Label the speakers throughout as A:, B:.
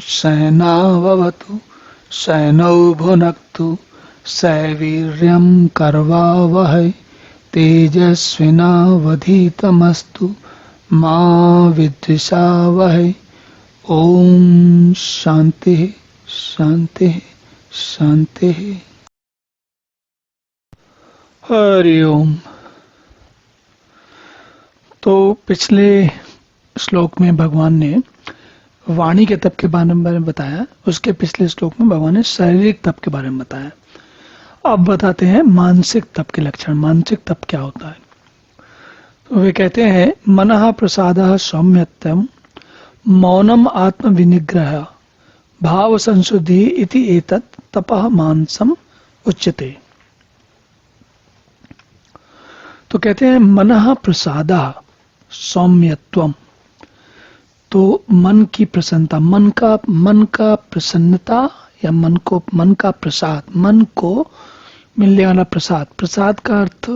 A: सहनाववतु सहनौ भुनक्तु सवीर्यं कर्वावहै तेजस्विनावधीतमस्तु मा विद्विषावहै। ओम शांति शांति शांति। हरि ओम। तो पिछले श्लोक में भगवान ने वाणी के तप के बारे में बताया, उसके पिछले श्लोक में भगवान ने शारीरिक तप के बारे में बताया। अब बताते हैं मानसिक तप के लक्षण। मानसिक तप क्या होता है? तो वे कहते हैं मनः प्रसादः सौम्यत्वं मौनम आत्म विनिग्रह भाव संशुद्धि इति एतत् तपः मानसम उच्यते। तो कहते हैं मनः प्रसादः सौम्यत्वम, तो मन की प्रसन्नता, मन का प्रसन्नता या मन का प्रसाद, मन को मिलने वाला प्रसाद। प्रसाद का अर्थ,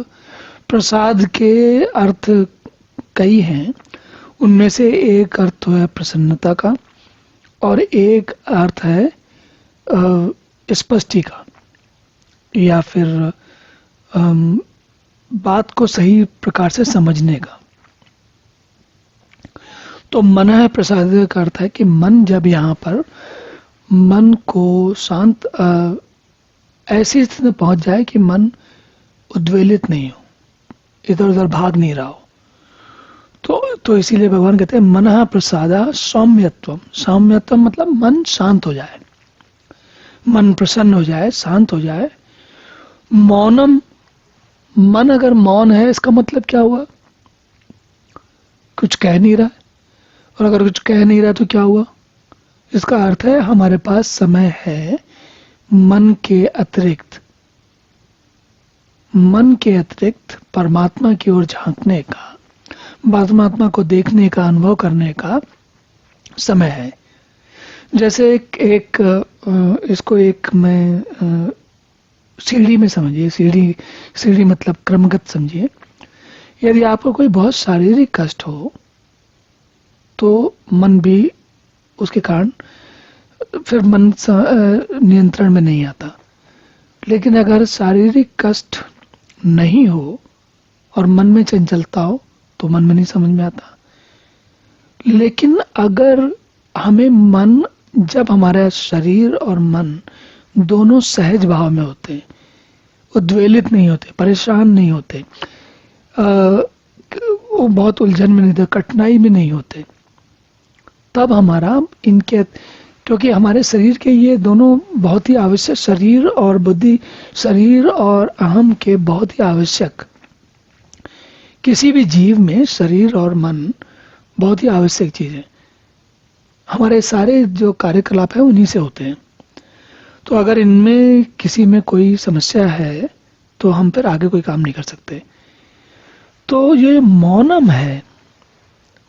A: प्रसाद के अर्थ कई हैं, उनमें से एक अर्थ है प्रसन्नता का और एक अर्थ है स्पष्टि का, या फिर बात को सही प्रकार से समझने का। तो मनः प्रसाद का अर्थ है कि मन जब यहाँ पर मन को शांत ऐसी स्थिति में पहुंच जाए कि मन उद्वेलित नहीं हो, इधर उधर भाग नहीं रहा हो, तो इसीलिए भगवान कहते हैं मनः प्रसादा सौम्यत्वम। सौम्यत्वम मतलब मन शांत हो जाए, मन प्रसन्न हो जाए, शांत हो जाए। मौनम, मन अगर मौन है इसका मतलब क्या हुआ? कुछ कह नहीं रहा है। और अगर कुछ कह नहीं रहा तो क्या हुआ? इसका अर्थ है हमारे पास समय है मन के अतिरिक्त परमात्मा की ओर झांकने का, परमात्मा को देखने का, अनुभव करने का समय है। जैसे इसको मैं सीढ़ी में समझिए, सीढ़ी मतलब क्रमगत समझिए। यदि आपको कोई बहुत शारीरिक कष्ट हो तो मन भी उसके कारण फिर मन नियंत्रण में नहीं आता। लेकिन अगर शारीरिक कष्ट नहीं हो और मन में चंचलता हो तो मन में नहीं समझ में आता। लेकिन अगर हमें मन, जब हमारा शरीर और मन दोनों सहज भाव में होते, उद्वेलित नहीं होते, परेशान नहीं होते, वो बहुत उलझन में नहीं होते, कठिनाई में नहीं होते, तब हमारा इनके, क्योंकि हमारे शरीर के ये दोनों बहुत ही आवश्यक, शरीर और बुद्धि, शरीर और अहम के बहुत ही आवश्यक, किसी भी जीव में शरीर और मन बहुत ही आवश्यक चीज है। हमारे सारे जो कार्यकलाप है उन्हीं से होते हैं। तो अगर इनमें किसी में कोई समस्या है तो हम फिर आगे कोई काम नहीं कर सकते। तो ये मौनम है,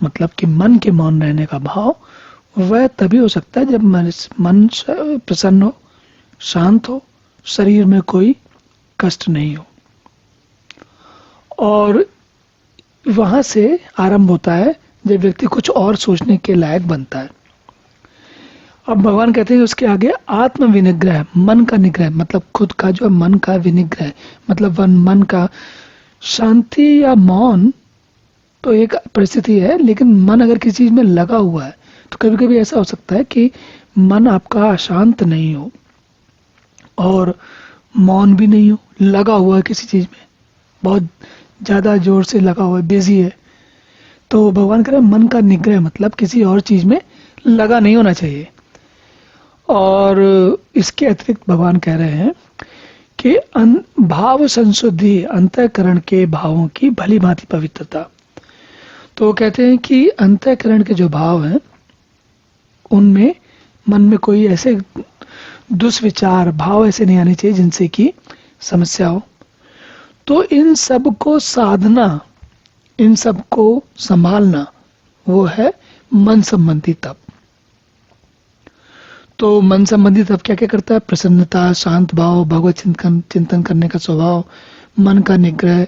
A: मतलब कि मन के मौन रहने का भाव, वह तभी हो सकता है जब मन प्रसन्न हो, शांत हो, शरीर में कोई कष्ट नहीं हो। और वहां से आरंभ होता है जब व्यक्ति कुछ और सोचने के लायक बनता है। अब भगवान कहते हैं उसके आगे आत्म विनिग्रह, मन का निग्रह, मतलब खुद का जो मन का विनिग्रह, मतलब मन का शांति या मौन तो एक परिस्थिति है, लेकिन मन अगर किसी चीज में लगा हुआ है तो कभी कभी ऐसा हो सकता है कि मन आपका अशांत नहीं हो और मौन भी नहीं हो, लगा हुआ है किसी चीज में, बहुत ज्यादा जोर से लगा हुआ है, बिजी है। तो भगवान कह रहे हैं मन का निग्रह मतलब किसी और चीज में लगा नहीं होना चाहिए। और इसके अतिरिक्त भगवान कह रहे हैं कि भाव संशुद्धि, अंतःकरण के भावों की भली भांति पवित्रता। तो कहते हैं कि अंतःकरण के जो भाव हैं उनमें, मन में कोई ऐसे दुष्विचार, भाव ऐसे नहीं आने चाहिए जिनसे कि समस्या हो। तो इन सब को साधना, इन सब को संभालना, वो है मन संबंधी तप। तो मन संबंधी तप क्या क्या करता है? प्रसन्नता, शांत भाव, भगवत चिंतन करने का स्वभाव, मन का निग्रह,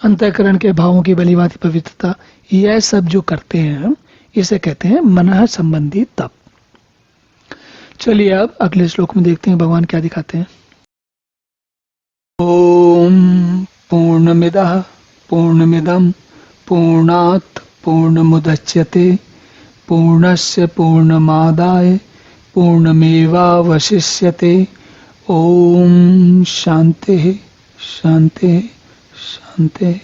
A: अंतःकरण के भावों की भलीभांति पवित्रता, यह सब जो करते हैं इसे कहते हैं मनः संबंधी तप। चलिए अब अगले श्लोक में देखते हैं भगवान क्या दिखाते हैं। ओम पूर्णमिदः पूर्णमिदं पूर्णात् पूर्णमुदच्यते पूर्णस्य पूर्णमादाय पूर्णमेवावशिष्यते। ओम शांति शांति शांति।